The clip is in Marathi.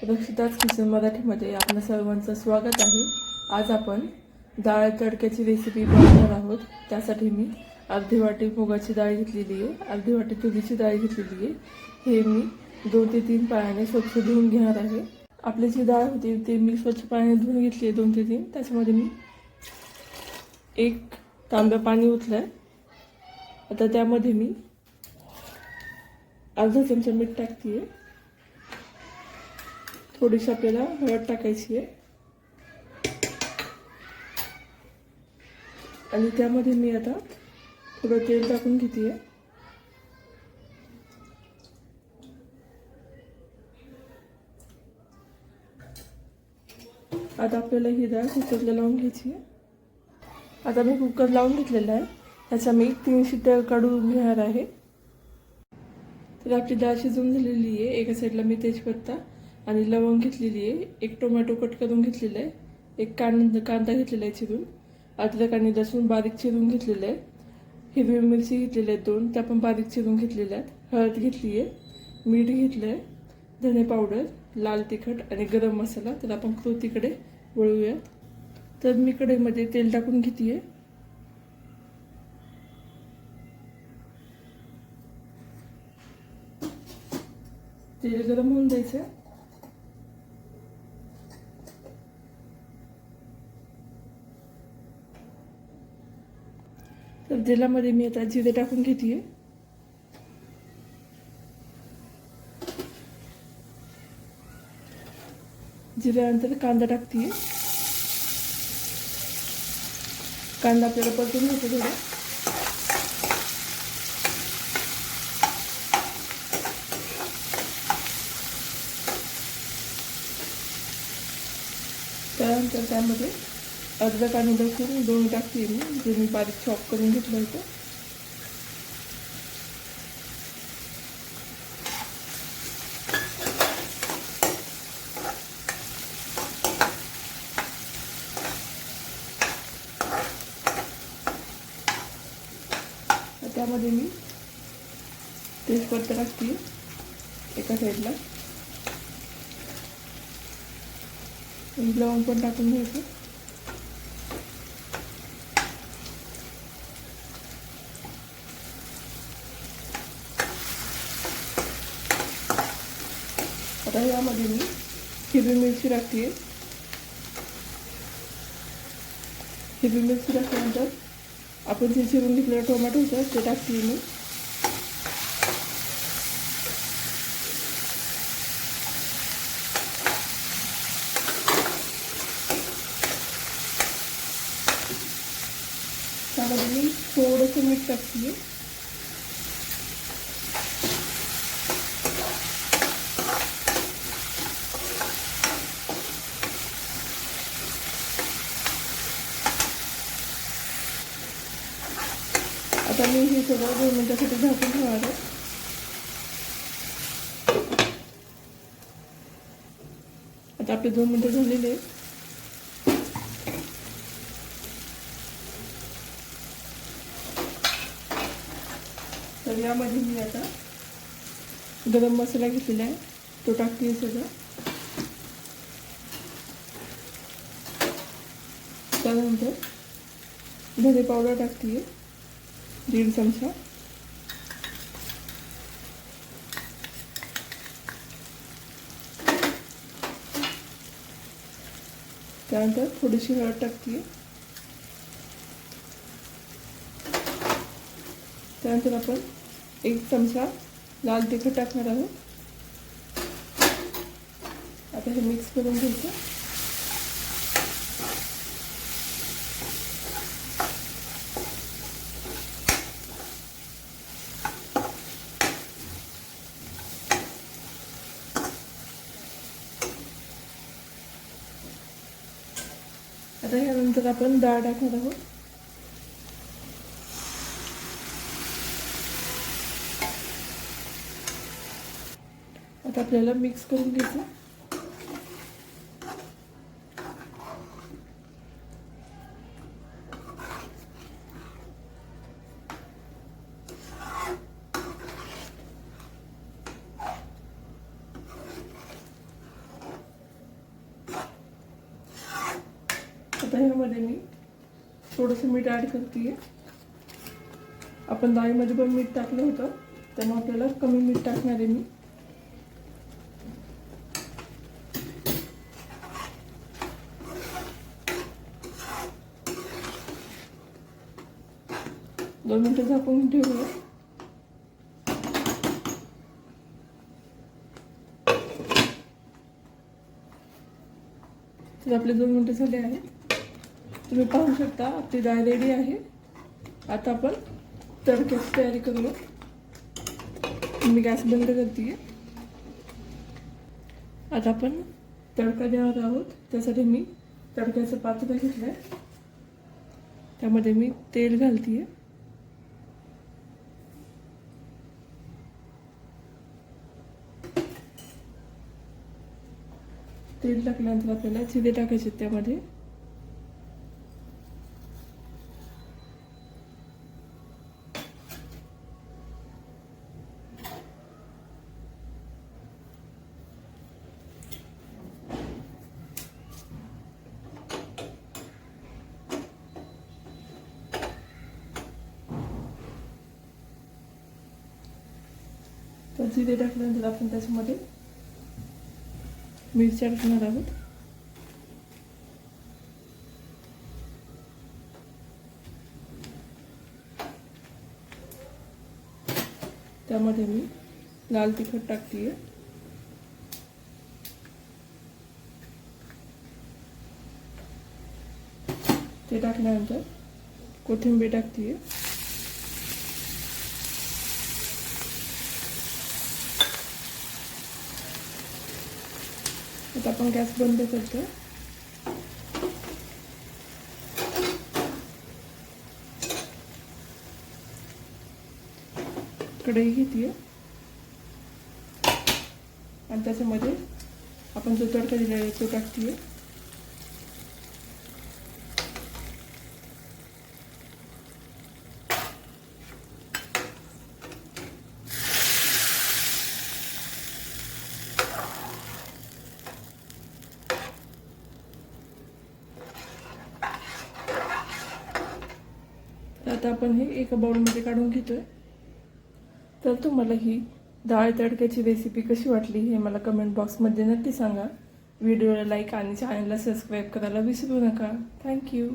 रक्षिताज किचन मराठीमध्ये आपल्या सर्वांचं स्वागत आहे। आज आपण डाळ तडक्याची रेसिपी बनवणार आहोत। त्यासाठी मी अर्धी वाटी मुगाची डाळ घेतलेली आहे, अर्धी वाटी तुरीची डाळ घेतलेली आहे। हे मी 2 ते 3 पाण्याने स्वच्छ धुवून घेणार आहे। आपली जी डाळ होती ते मी स्वच्छ पाण्याने धुवून घेतली आहे 2 ते 3। त्याच्यामध्ये मी 1 तांब्या पाणी ओतलंय। आता त्यामध्ये मी अर्धा चमचा मीठ टाकते आहे। थोडीशी आपल्याला हळद टाकायची आहे आणि त्यामध्ये मी आता थोडं तेल टाकून घेते आहे। आता आपल्याला ही डाळ कुकरला लावून घ्यायची आहे। आता मी कुकर लावून घेतलेला आहे, त्याच्या मी 3 शिट्ट्या काढून घेणार आहे। तर आपली डाळ शिजून झालेली आहे। एका साईडला मी तेजपत्ता आणि लवंग घेतलेली आहे, 1 टोमॅटो कट करून घेतलेला आहे, 1 कांदा घेतलेला आहे चिरून, अद्रक आणि लसूण बारीक चिरून घेतलेलं आहे, हिरवी मिरची घेतलेली आहे 2, त्या पण बारीक चिरून घेतलेल्या आहेत, हळद घेतली आहे, मीठ घेतलं आहे, धने पावडर, लाल तिखट आणि गरम मसाला। तर आपण कृतीकडे वळूयात। तर मी कढईमध्ये तेल टाकून घेते आहे। तेल गरम होऊन द्यायचं। तर तेलामध्ये मी आता जिरे टाकून घेते आहे। जिऱ्यानंतर कांदा टाकते आहे। कांदा आपल्याला परतून घ्यायचा थोडा। त्यानंतर त्यामध्ये अद्रक आणि लसूण 2 टाकते मी, जे मी बारीक चॉप करून घेतलं होतं। त्यामध्ये मी तेजपत्ता टाकते एका साईडला, लवंग पण टाकून घ्यायचं। आता यामध्ये मी हिरवी मिरची टाकते। हिरवी मिरची टाकल्यानंतर आपण जे चिरून घेतलेलं टोमॅटो होतं ते टाकते मी। त्यामध्ये मी थोडंसं मीठ टाकते। आता मी हे सगळं 2 मिनिटांसाठी झाकून ठेवणार आहे। आता आपले 2 मिनिटं झालेले आहेत। तर यामध्ये मी आता गरम मसाला घेतलेला आहे तो टाकते सगळं। त्यानंतर धने पावडर टाकते 1.5 चमचा, त्यानंतर थोडीशी हळद टाकते। त्यानंतर आपण 1 चमचा लाल तिखट टाकणार आहोत। आता हे मिक्स करून घ्यायचं। आता यानंतर आपण डाळ टाकणार आहोत। आता आपल्याला मिक्स करून घ्यायचं। आता ह्यामध्ये मी थोडंसं मीठ ॲड करते. आपण डाळीमध्ये पण मीठ टाकलं होतं, त्यामुळे आपल्याला कमी मीठ टाकणार आहे मी. दोन मिनिटं झाकून ठेवूया. तर आपले 2 मिनिटं झाले आहे. तुम्ही पाहू शकता आपली डाळ रेडी आहे. आता आपण तडक्याची तयारी करूया. मी गॅस बंद करते. आता आपण तडका देणार आहोत. त्यासाठी मी तडक्याचं पात्र घेतलं आहे, त्यामध्ये मी तेल घालते. तेल टाकल्यानंतर आपल्याला जिरे टाकायचे त्यामध्ये. तर जिरे टाकल्यानंतर आपण त्याच्यामध्ये मिरच्या टाकणार आहोत. त्यामध्ये मी लाल तिखट टाकते. ते टाकल्यानंतर कोथिंबीर टाकते. आता आपण गॅस बंद करतो. कढई घेते आणि त्याच्यामध्ये आपण जो तडका दिलेला आहे तो टाकते. आता आपण हे एका बाउलमध्ये काढून घेतोय. तर तुम्हाला ही डाळ तडक्याची रेसिपी कशी वाटली हे मला कमेंट बॉक्समध्ये नक्की सांगा. व्हिडिओला लाईक आणि चॅनलला सबस्क्राईब करायला विसरू नका. थँक्यू.